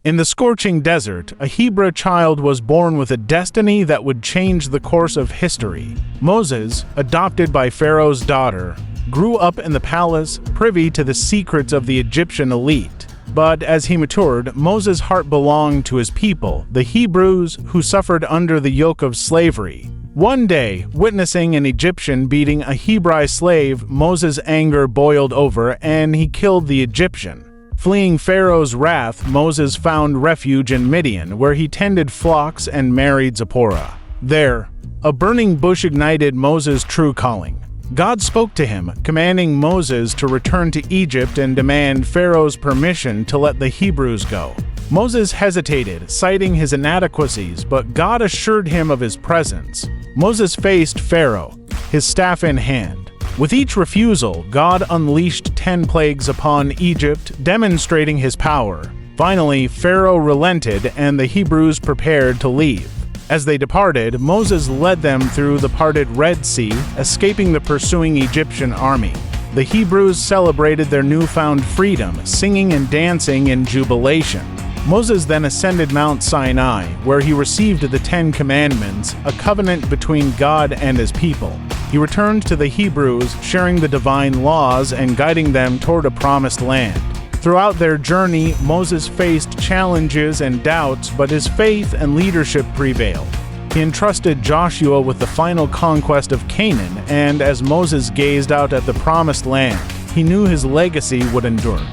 In the scorching desert, a Hebrew child was born with a destiny that would change the course of history. Moses, adopted by Pharaoh's daughter, grew up in the palace, privy to the secrets of the Egyptian elite. But as he matured, Moses' heart belonged to his people, the Hebrews, who suffered under the yoke of slavery. One day, witnessing an Egyptian beating a Hebrew slave, Moses' anger boiled over and he killed the Egyptian. Fleeing Pharaoh's wrath, Moses found refuge in Midian, where he tended flocks and married Zipporah. There, a burning bush ignited Moses' true calling. God spoke to him, commanding Moses to return to Egypt and demand Pharaoh's permission to let the Hebrews go. Moses hesitated, citing his inadequacies, but God assured him of his presence. Moses faced Pharaoh, his staff in hand. With each refusal, God unleashed 10 plagues upon Egypt, demonstrating his power. Finally, Pharaoh relented and the Hebrews prepared to leave. As they departed, Moses led them through the parted Red Sea, escaping the pursuing Egyptian army. The Hebrews celebrated their newfound freedom, singing and dancing in jubilation. Moses then ascended Mount Sinai, where he received the 10 Commandments, a covenant between God and his people. He returned to the Hebrews, sharing the divine laws and guiding them toward a promised land. Throughout their journey, Moses faced challenges and doubts, but his faith and leadership prevailed. He entrusted Joshua with the final conquest of Canaan, and as Moses gazed out at the promised land, he knew his legacy would endure.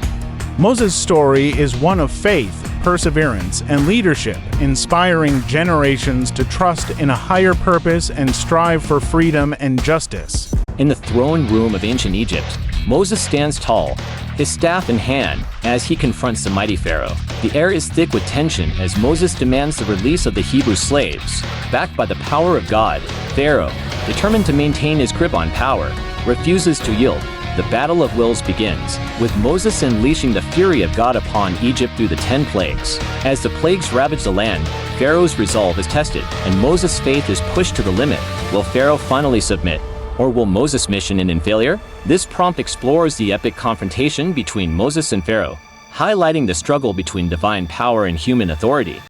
Moses' story is one of faith, perseverance, and leadership, inspiring generations to trust in a higher purpose and strive for freedom and justice. In the throne room of ancient Egypt, Moses stands tall, his staff in hand, as he confronts the mighty Pharaoh. The air is thick with tension as Moses demands the release of the Hebrew slaves. Backed by the power of God, Pharaoh, determined to maintain his grip on power, refuses to yield. The battle of wills begins, with Moses unleashing the fury of God upon Egypt through the 10 plagues. As the plagues ravage the land, Pharaoh's resolve is tested, and Moses' faith is pushed to the limit. Will Pharaoh finally submit? Or will Moses' mission end in failure? This prompt explores the epic confrontation between Moses and Pharaoh, highlighting the struggle between divine power and human authority.